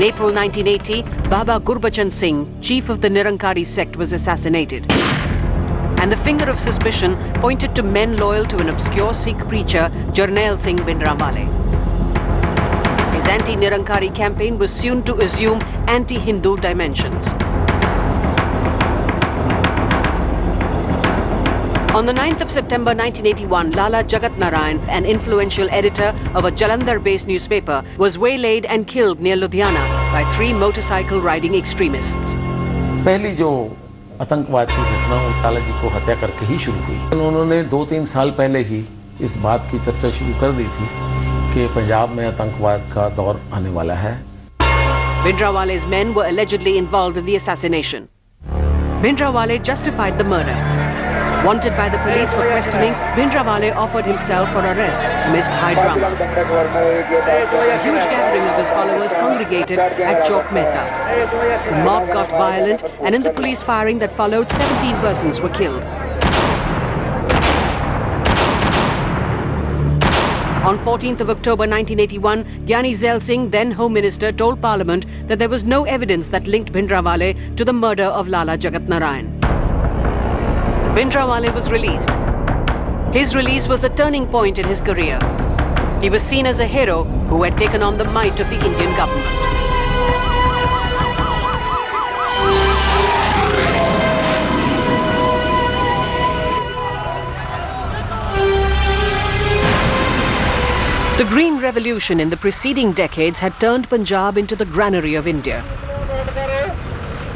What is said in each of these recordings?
April 1980, Baba Gurbachan Singh, chief of the Nirankari sect, was assassinated. And the finger of suspicion pointed to men loyal to an obscure Sikh preacher, Jarnail Singh Bhindranwale. His anti-Nirankari campaign was soon to assume anti-Hindu dimensions. On the 9th of September 1981, Lala Jagat Narayan, an influential editor of a Jalandhar-based newspaper, was waylaid and killed near Ludhiana by 3 motorcycle-riding extremists. पहली जो आतंकवाद की घटना लाला जी को हत्या करके ही शुरू हुई। उन्होंने 2-3 साल पहले ही इस बात की चर्चा शुरू कर दी थी कि पंजाब में आतंकवाद का दौर आने वाला है। Bhindranwale's men were allegedly involved in the assassination. Bhindranwale justified the murder. Wanted by the police for questioning, Bhindranwale offered himself for arrest amidst high drama. A huge gathering of his followers congregated at Chowk Mehta. The mob got violent, and in the police firing that followed, 17 persons were killed. On 14th of October 1981, Gyani Zail Singh, then Home Minister, told Parliament that there was no evidence that linked Bhindranwale to the murder of Lala Jagat Narayan. Bhindranwale was released. His release was the turning point in his career. He was seen as a hero who had taken on the might of the Indian government. The Green Revolution in the preceding decades had turned Punjab into the granary of India.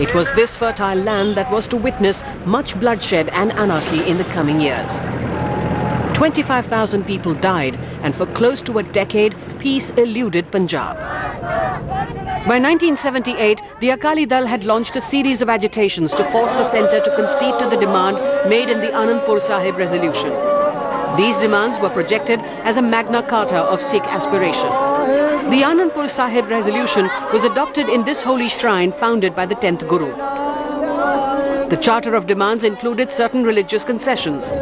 It was this fertile land that was to witness much bloodshed and anarchy in the coming years. 25,000 people died, and for close to a decade, peace eluded Punjab. By 1978, the Akali Dal had launched a series of agitations to force the centre to concede to the demand made in the Anandpur Sahib resolution. These demands were projected as a Magna Carta of Sikh aspiration. The Anandpur Sahib resolution was adopted in this holy shrine founded by the 10th Guru. The Charter of Demands included certain religious concessions.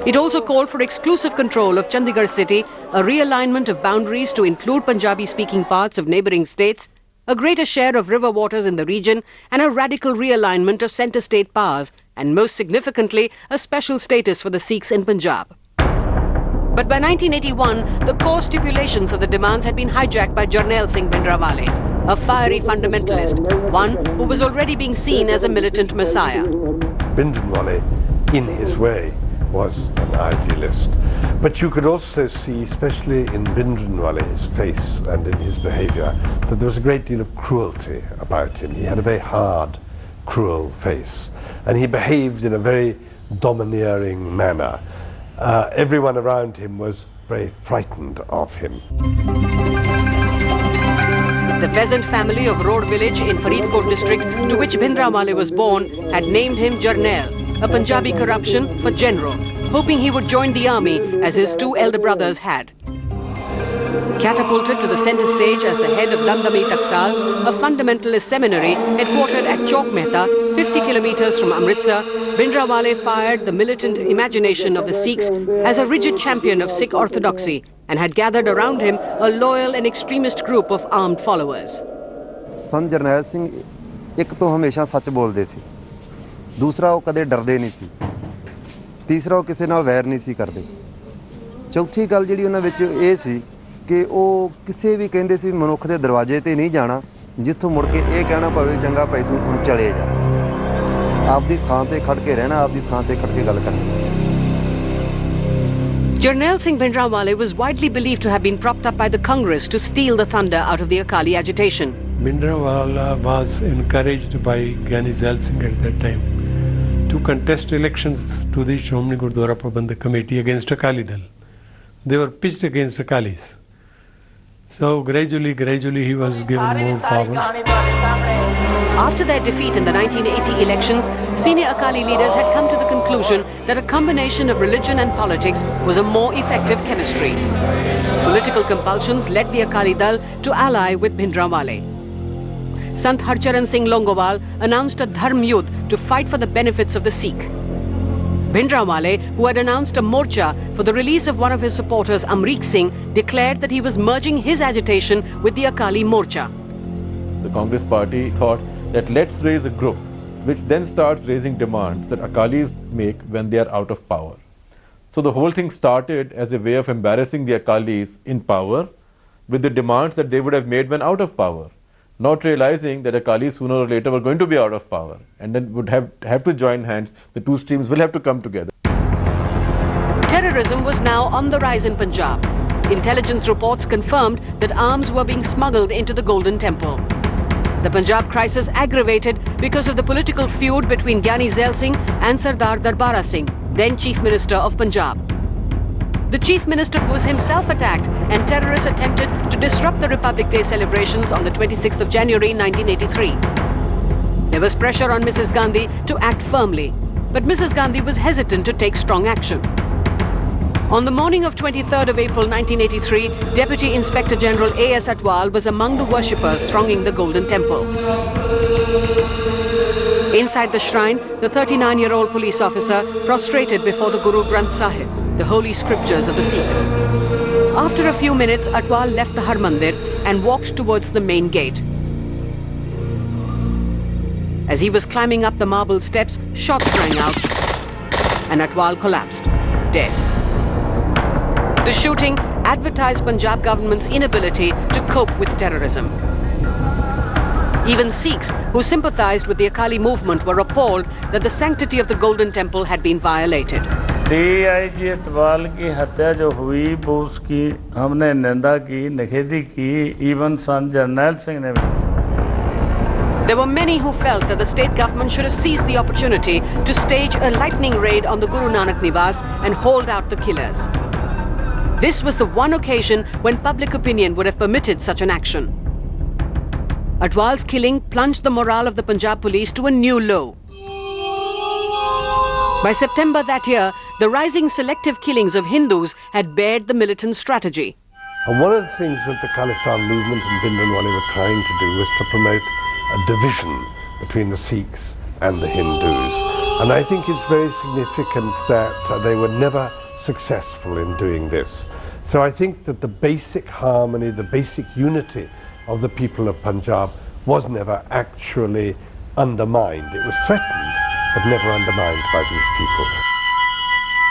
It also called for exclusive control of Chandigarh city, a realignment of boundaries to include Punjabi-speaking parts of neighbouring states, a greater share of river waters in the region, and a radical realignment of centre-state powers, and most significantly, a special status for the Sikhs in Punjab. But by 1981, the core stipulations of the demands had been hijacked by Jarnail Singh Bhindranwale, a fiery fundamentalist, one who was already being seen as a militant messiah. Bhindranwale, in his way, was an idealist. But you could also see, especially in Bhindranwale's face and in his behaviour, that there was a great deal of cruelty about him. He had a very hard, cruel face, and he behaved in a very domineering manner. Everyone around him was very frightened of him. The peasant family of Road village in Faridpur district, to which Bhindranwale was born, had named him Jarnail, a Punjabi corruption for general, hoping he would join the army as his 2 elder brothers had. Catapulted to the centre stage as the head of Damdami Taksal, a fundamentalist seminary headquartered at Chowk Mehta, 50 kilometres from Amritsar, Bhindranwale fired the militant imagination of the Sikhs as a rigid champion of Sikh orthodoxy and had gathered around him a loyal and extremist group of armed followers. संत जरनैल सिंह एक तो हमेशा सच बोलते थे, दूसरा वो कदे डरदे नहीं सी, तीसरा वो किसी नाल वैर नहीं सी करदे, चौथी गल जिहड़ी उन्हां विच इह सी कि ਉਹ ਕਿਸੇ ਵੀ ਕਹਿੰਦੇ ਸੀ ਮਨੁੱਖ ਦੇ ਦਰਵਾਜ਼ੇ ਤੇ ਨਹੀਂ ਜਾਣਾ ਜਿੱਥੋਂ ਮੁੜ ਕੇ ਇਹ ਕਹਿਣਾ ਪਵੇ ਚੰਗਾ ਭਾਈ ਤੂੰ ਹੁਣ ਚਲੇ ਜਾ ਆਪਦੀ ਥਾਂ ਤੇ ਖੜ ਕੇ ਰਹਿਣਾ ਆਪਦੀ ਥਾਂ ਤੇ ਖੜ ਕੇ ਗੱਲ ਕਰਨੀ Jarnail Singh Bhindranwale was widely believed to have been propped up by the Congress to steal the thunder out of the Akali agitation. Bhindranwale was encouraged by Gyani Zail Singh at that time to contest elections to the Shromani Gurdwara Prabandhak Committee against Akali Dal. They were pitched against Akalis. So gradually he was given more powers. After their defeat in the 1980 elections, senior Akali leaders had come to the conclusion that a combination of religion and politics was a more effective chemistry. Political compulsions led the Akali Dal to ally with Bhindranwale. Sant Harcharan Singh Longowal announced a Dharm Yudh to fight for the benefits of the Sikh. Bhindranwale, who had announced a morcha for the release of one of his supporters, Amrik Singh, declared that he was merging his agitation with the Akali Morcha. The Congress party thought that let's raise a group which then starts raising demands that Akalis make when they are out of power. So the whole thing started as a way of embarrassing the Akalis in power with the demands that they would have made when out of power, not realizing that Akalis sooner or later were going to be out of power and then would have to join hands. The two streams will have to come together. Terrorism was now on the rise in Punjab. Intelligence reports confirmed that arms were being smuggled into the Golden Temple. The Punjab crisis aggravated because of the political feud between Gyani Zail Singh and Sardar Darbara Singh, then Chief Minister of Punjab. The Chief Minister was himself attacked and terrorists attempted to disrupt the Republic Day celebrations on the 26th of January 1983. There was pressure on Mrs. Gandhi to act firmly, but Mrs. Gandhi was hesitant to take strong action. On the morning of 23rd of April 1983, Deputy Inspector General A.S. Atwal was among the worshippers thronging the Golden Temple. Inside the shrine, the 39-year-old police officer prostrated before the Guru Granth Sahib, the holy scriptures of the Sikhs. After a few minutes, Atwal left the Harmandir and walked towards the main gate. As he was climbing up the marble steps, shots rang out and Atwal collapsed, dead. The shooting advertised Punjab government's inability to cope with terrorism. Even Sikhs who sympathized with the Akali movement were appalled that the sanctity of the Golden Temple had been violated. DIG Atwal की हत्या जो हुई वो उसकी हमने निंदा की, निखेधी की, even सन जरनैल सिंह ने भी. There were many who felt that the state government should have seized the opportunity to stage a lightning raid on the Guru Nanak Niwas and hold out the killers. This was the one occasion when public opinion would have permitted such an action. Atwal's killing plunged the morale of the Punjab police to a new low. By September that year, the rising selective killings of Hindus had bared the militant strategy. And one of the things that the Khalistan movement in Bhindranwale were trying to do was to promote a division between the Sikhs and the Hindus. And I think it's very significant that they were never successful in doing this. So I think that the basic harmony, the basic unity of the people of Punjab was never actually undermined. It was threatened, but never undermined by these people.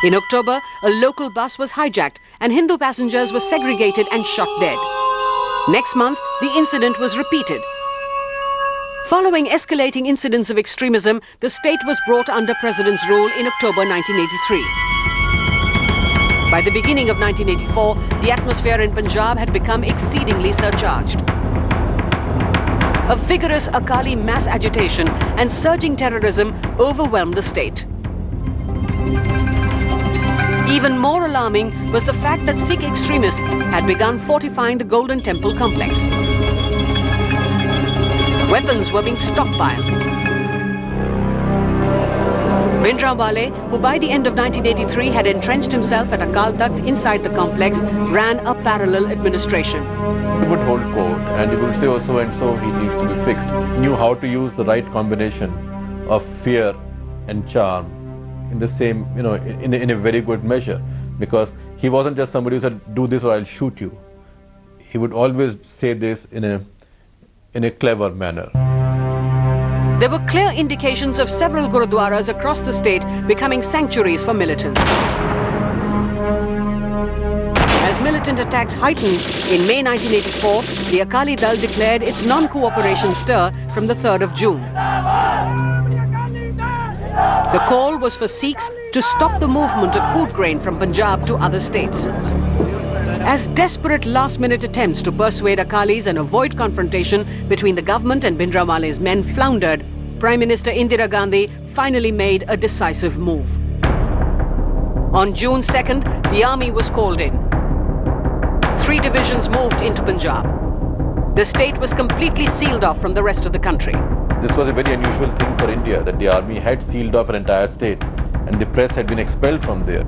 In October, a local bus was hijacked and Hindu passengers were segregated and shot dead. Next month, the incident was repeated. Following escalating incidents of extremism, the state was brought under President's rule in October 1983. By the beginning of 1984, the atmosphere in Punjab had become exceedingly surcharged. A vigorous Akali mass agitation and surging terrorism overwhelmed the state. Even more alarming was the fact that Sikh extremists had begun fortifying the Golden Temple complex. Weapons were being stockpiled. Bhindranwale, who by the end of 1983 had entrenched himself at Akal Takht inside the complex, ran a parallel administration. He would hold court and he would say, oh, so and so, he needs to be fixed. He knew how to use the right combination of fear and charm in the same, in a very good measure. Because he wasn't just somebody who said, do this or I'll shoot you. He would always say this in a clever manner. There were clear indications of several gurudwaras across the state becoming sanctuaries for militants. As militant attacks heightened, in May 1984, the Akali Dal declared its non-cooperation stir from the 3rd of June. The call was for Sikhs to stop the movement of food grain from Punjab to other states. As desperate last-minute attempts to persuade Akalis and avoid confrontation between the government and Bhindranwale's men floundered, Prime Minister Indira Gandhi finally made a decisive move. On June 2nd, the army was called in. 3 divisions moved into Punjab. The state was completely sealed off from the rest of the country. This was a very unusual thing for India, that the army had sealed off an entire state and the press had been expelled from there.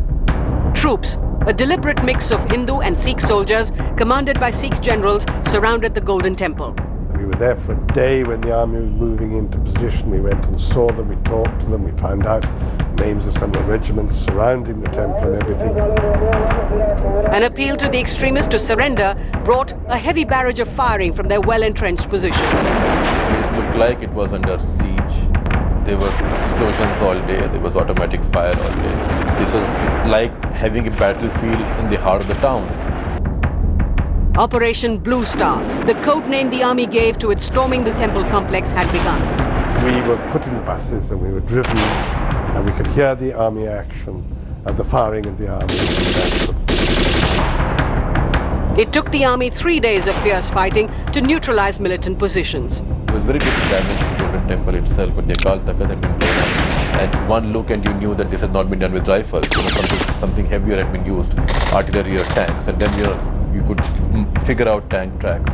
Troops, a deliberate mix of Hindu and Sikh soldiers, commanded by Sikh generals, surrounded the Golden Temple. We were were there for a day when the army was moving into position. We went and saw them, we talked to them, we found out names of some of the regiments surrounding the temple and everything. An appeal to the extremists to surrender brought a heavy barrage of firing from their well-entrenched positions. This looked like it was under siege. There were explosions all day, there was automatic fire all day. This was like having a battlefield in the heart of the town. Operation Blue Star, the code name the army gave to its storming the temple complex, had begun. We were put in buses and we were driven, and we could hear the army action and the firing of the army. It took the army 3 days of fierce fighting to neutralize militant positions. It was very little damage to the Golden Temple itself, but the Akal Takht had been blown up. And one look and you knew that this had not been done with rifles. Something heavier had been used, artillery or tanks, and then you could figure out tank tracks.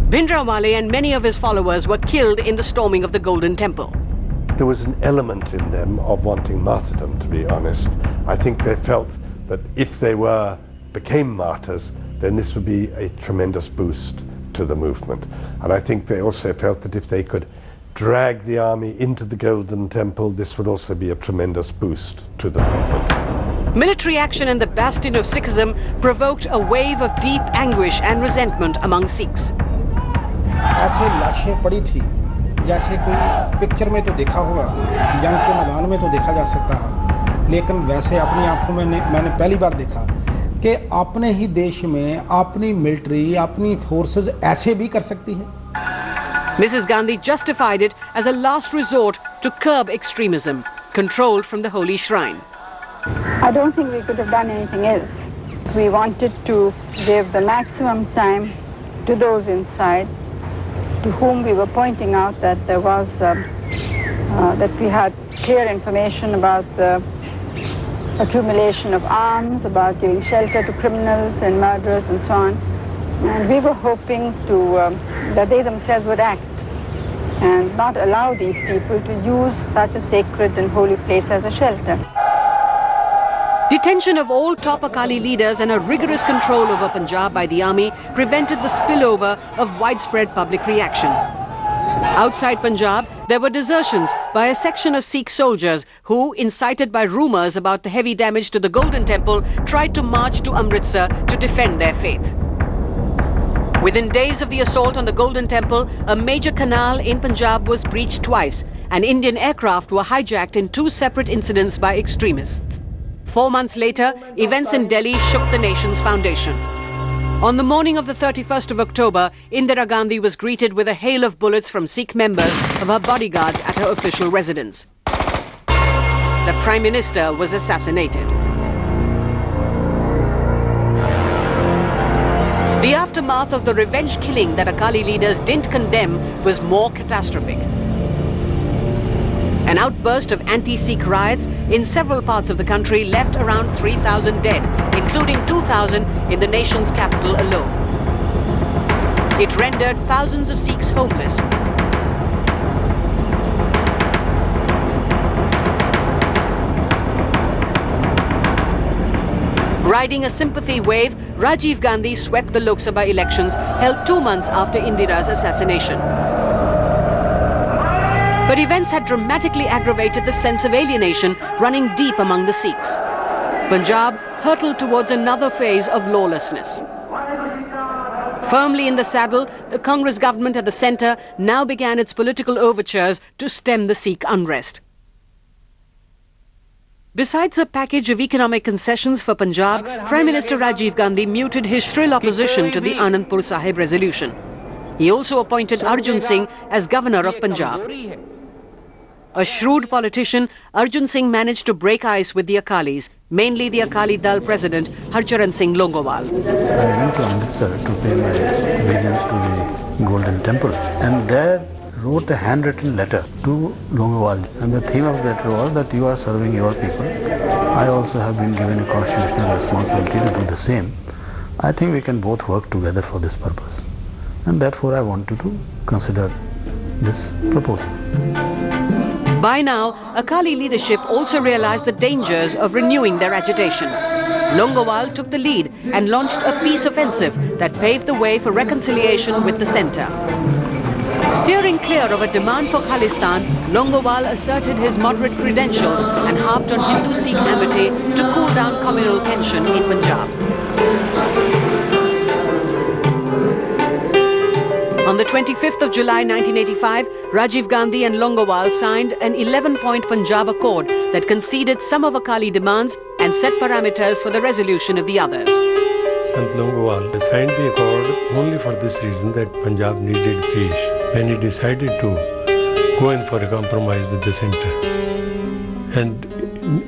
Bhindranwale and many of his followers were killed in the storming of the Golden Temple. There was an element in them of wanting martyrdom, to be honest. I think they felt that if they became martyrs, then this would be a tremendous boost to the movement. And I think they also felt that if they could drag the army into the Golden Temple, this would also be a tremendous boost to the movement. Military action in the bastion of Sikhism provoked a wave of deep anguish and resentment among Sikhs. ऐसे लाशें पड़ी थी जैसे कोई picture में तो देखा होगा, जंग के मैदान में तो देखा जा सकता है, लेकिन वैसे अपनी आंखों में मैंने पहली बार देखा कि अपने ही देश में अपनी मिलिट्री, अपनी फोर्सेस ऐसे भी कर सकती है. Mrs. Gandhi justified it as a last resort to curb extremism, controlled from the holy shrine. I don't think we could have done anything else. We wanted to give the maximum time to those inside, to whom we were pointing out that there was, that we had clear information about the accumulation of arms, about giving shelter to criminals and murderers and so on. And we were hoping that they themselves would act and not allow these people to use such a sacred and holy place as a shelter. Detention of all top Akali leaders and a rigorous control over Punjab by the army prevented the spillover of widespread public reaction. Outside Punjab, there were desertions by a section of Sikh soldiers who, incited by rumours about the heavy damage to the Golden Temple, tried to march to Amritsar to defend their faith. Within days of the assault on the Golden Temple, a major canal in Punjab was breached twice, and Indian aircraft were hijacked in 2 separate incidents by extremists. 4 months later, events in Delhi shook the nation's foundation. On the morning of the 31st of October, Indira Gandhi was greeted with a hail of bullets from Sikh members of her bodyguards at her official residence. The Prime Minister was assassinated. The aftermath of the revenge killing that Akali leaders didn't condemn was more catastrophic. An outburst of anti-Sikh riots in several parts of the country left around 3,000 dead, including 2,000 in the nation's capital alone. It rendered thousands of Sikhs homeless. Riding a sympathy wave, Rajiv Gandhi swept the Lok Sabha elections held 2 months after Indira's assassination. But events had dramatically aggravated the sense of alienation running deep among the Sikhs. Punjab hurtled towards another phase of lawlessness. Firmly in the saddle, the Congress government at the centre now began its political overtures to stem the Sikh unrest. Besides a package of economic concessions for Punjab, Prime Minister Rajiv Gandhi muted his shrill opposition to the Anandpur Sahib resolution. He also appointed Arjun Singh as governor of Punjab. A shrewd politician, Arjun Singh managed to break ice with the Akalis, mainly the Akali Dal president Harcharan Singh Longowal. I went to Amritsar to pay my obeisance to the Golden Temple, and there wrote a handwritten letter to Longowal, and the theme of that was that you are serving your people. I also have been given a constitutional responsibility to do the same. I think we can both work together for this purpose, and therefore I wanted to consider this proposal. By now, Akali leadership also realized the dangers of renewing their agitation. Longowal took the lead and launched a peace offensive that paved the way for reconciliation with the centre. Steering clear of a demand for Khalistan, Longowal asserted his moderate credentials and harped on Hindu-Sikh amity to cool down communal tension in Punjab. On the 25th of July 1985, Rajiv Gandhi and Longowal signed an 11-point Punjab Accord that conceded some of Akali demands and set parameters for the resolution of the others. Sant Longowal signed the accord only for this reason that Punjab needed peace when he decided to go in for a compromise with the centre. And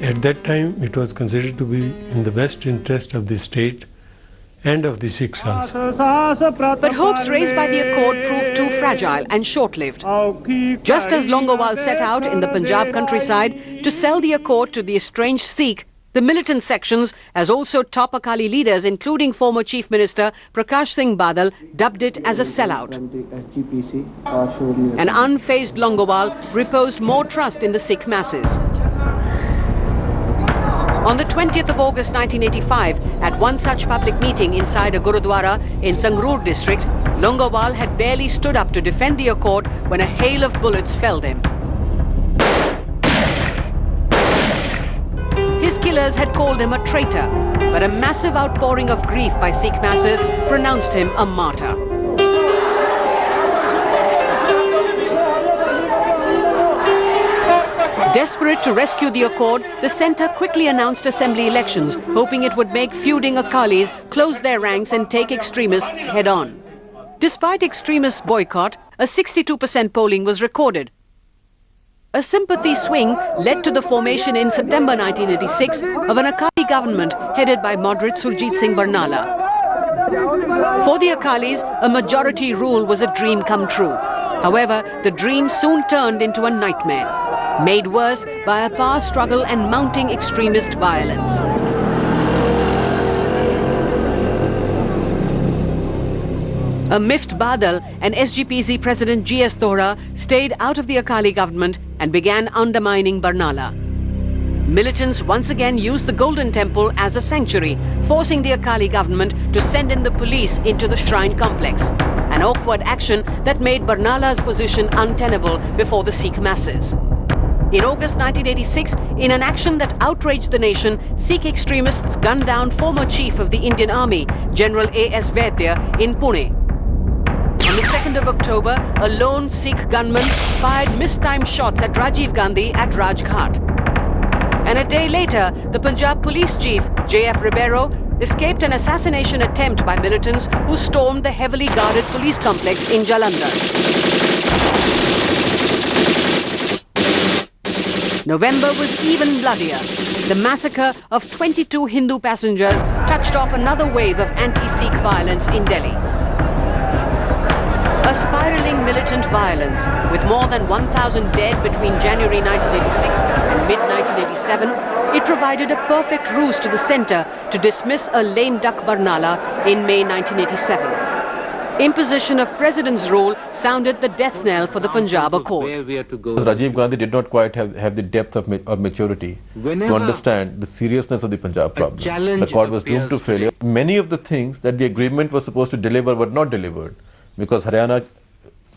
at that time it was considered to be in the best interest of the state and of the Sikhs also. But hopes raised by the accord proved too fragile and short-lived. Just as Longowal set out in the Punjab countryside to sell the accord to the estranged Sikh, the militant sections, as also top Akali leaders including former Chief Minister Prakash Singh Badal, dubbed it as a sellout. An unfazed Longowal reposed more trust in the Sikh masses. On the 20th of August 1985, at one such public meeting inside a Gurudwara in Sangrur district, Longowal had barely stood up to defend the accord when a hail of bullets felled him. His killers had called him a traitor, but a massive outpouring of grief by Sikh masses pronounced him a martyr. Desperate to rescue the accord, the centre quickly announced assembly elections, hoping it would make feuding Akalis close their ranks and take extremists head-on. Despite extremists' boycott, a 62% polling was recorded. A sympathy swing led to the formation in September 1986 of an Akali government headed by moderate Surjit Singh Barnala. For the Akalis, a majority rule was a dream come true. However, the dream soon turned into a nightmare, made worse by a power struggle and mounting extremist violence. A miffed Badal and SGPC President G.S. Tohra stayed out of the Akali government and began undermining Barnala. Militants once again used the Golden Temple as a sanctuary, forcing the Akali government to send in the police into the shrine complex, an awkward action that made Barnala's position untenable before the Sikh masses. In August 1986, in an action that outraged the nation, Sikh extremists gunned down former chief of the Indian Army, General A.S. Vaidya, in Pune. On the 2nd of October, a lone Sikh gunman fired mistimed shots at Rajiv Gandhi at Rajghat. And a day later, the Punjab police chief, J.F. Ribeiro, escaped an assassination attempt by militants who stormed the heavily guarded police complex in Jalandhar. November was even bloodier. The massacre of 22 Hindu passengers touched off another wave of anti-Sikh violence in Delhi. A spiraling militant violence, with more than 1,000 dead between January 1986 and mid-1987, it provided a perfect ruse to the centre to dismiss a lame duck Barnala in May 1987. Imposition of President's rule sounded the death knell for the Punjab Accord. Rajiv Gandhi did not quite have the depth of maturity to understand the seriousness of the Punjab problem. The accord was doomed to failure. Many of the things that the agreement was supposed to deliver were not delivered, because Haryana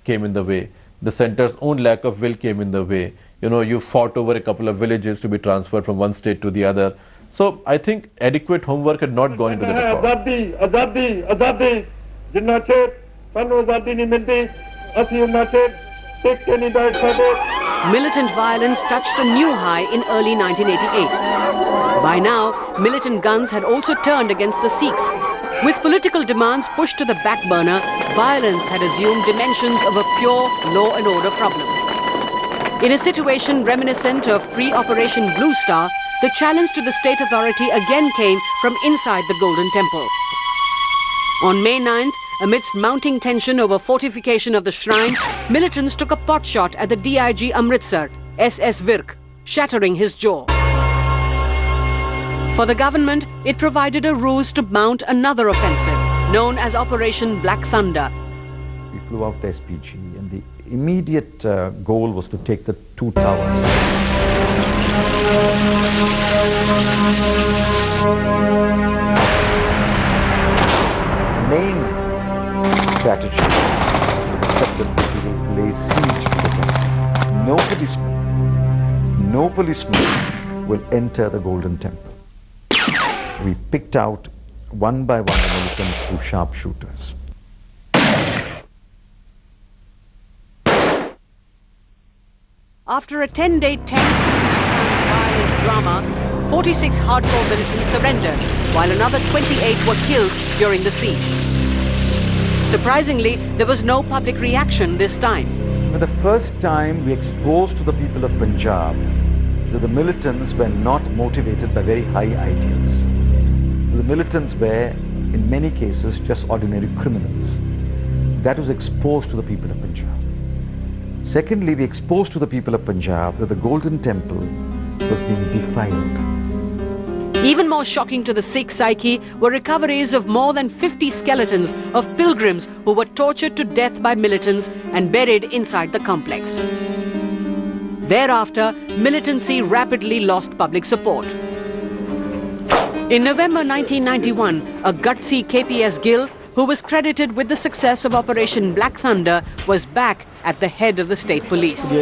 came in the way, the centre's own lack of will came in the way. You know, you fought over a couple of villages to be transferred from one state to the other. So I think adequate homework had not gone into the accord. Militant violence touched a new high in early 1988. By now, militant guns had also turned against the Sikhs. With political demands pushed to the back burner, violence had assumed dimensions of a pure law and order problem. In a situation reminiscent of pre-Operation Blue Star, the challenge to the state authority again came from inside the Golden Temple. On May 9th, amidst mounting tension over fortification of the shrine, militants took a potshot at the DIG Amritsar, SS Virk, shattering his jaw. For the government, it provided a ruse to mount another offensive, known as Operation Black Thunder. We flew out the SPG, and the immediate goal was to take the two towers. Main strategy, acceptance, lay siege to the temple. No policeman will enter the Golden Temple. We picked out one by one the militants through sharpshooters. After a 10-day tense and at times violent drama, 46 hardcore militants surrendered, while another 28 were killed during the siege. Surprisingly, there was no public reaction this time. For the first time, we exposed to the people of Punjab that the militants were not motivated by very high ideals. The militants were, in many cases, just ordinary criminals. That was exposed to the people of Punjab. Secondly, we exposed to the people of Punjab that the Golden Temple was being defiled. Even more shocking to the Sikh psyche were recoveries of more than 50 skeletons of pilgrims who were tortured to death by militants and buried inside the complex. Thereafter, militancy rapidly lost public support. In November 1991, a gutsy KPS Gill, who was credited with the success of Operation Black Thunder, was back at the head of the state police.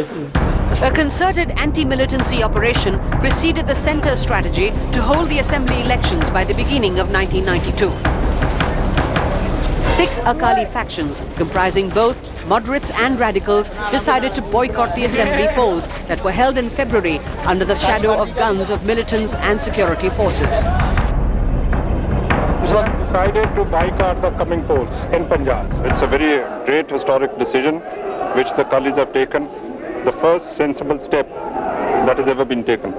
A concerted anti-militancy operation preceded the centre's strategy to hold the assembly elections by the beginning of 1992. 6 Akali factions, comprising both moderates and radicals, decided to boycott the assembly polls that were held in February under the shadow of guns of militants and security forces. It was decided to boycott the coming polls in Punjab. It's a very great historic decision which the Akalis have taken, the first sensible step that has ever been taken.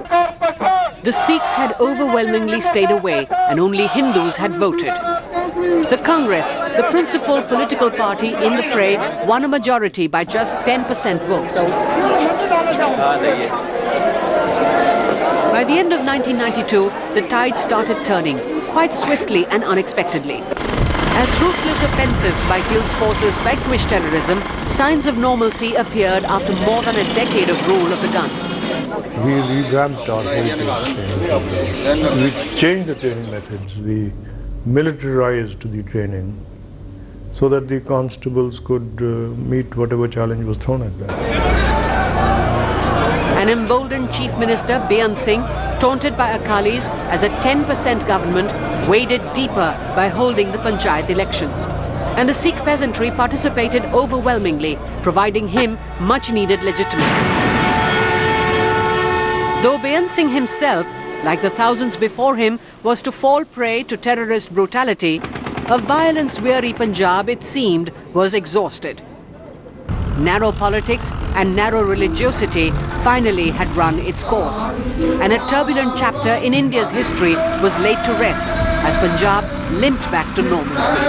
The Sikhs had overwhelmingly stayed away and only Hindus had voted. The Congress, the principal political party in the fray, won a majority by just 10% votes. By the end of 1992, the tide started turning, quite swiftly and unexpectedly. As ruthless offensives by Gill's forces vanquished terrorism, signs of normalcy appeared after more than a decade of rule of the gun. We revamped our whole training. We changed the training methods. We militarized the training so that the constables could meet whatever challenge was thrown at them. An emboldened Chief Minister, Beyan Singh, taunted by Akalis as a 10% government, waded deeper by holding the Panchayat elections. And the Sikh peasantry participated overwhelmingly, providing him much-needed legitimacy. Though Beyan Singh himself, like the thousands before him, was to fall prey to terrorist brutality, a violence-weary Punjab, it seemed, was exhausted. Narrow politics and narrow religiosity finally had run its course, and a turbulent chapter in India's history was laid to rest as Punjab limped back to normalcy.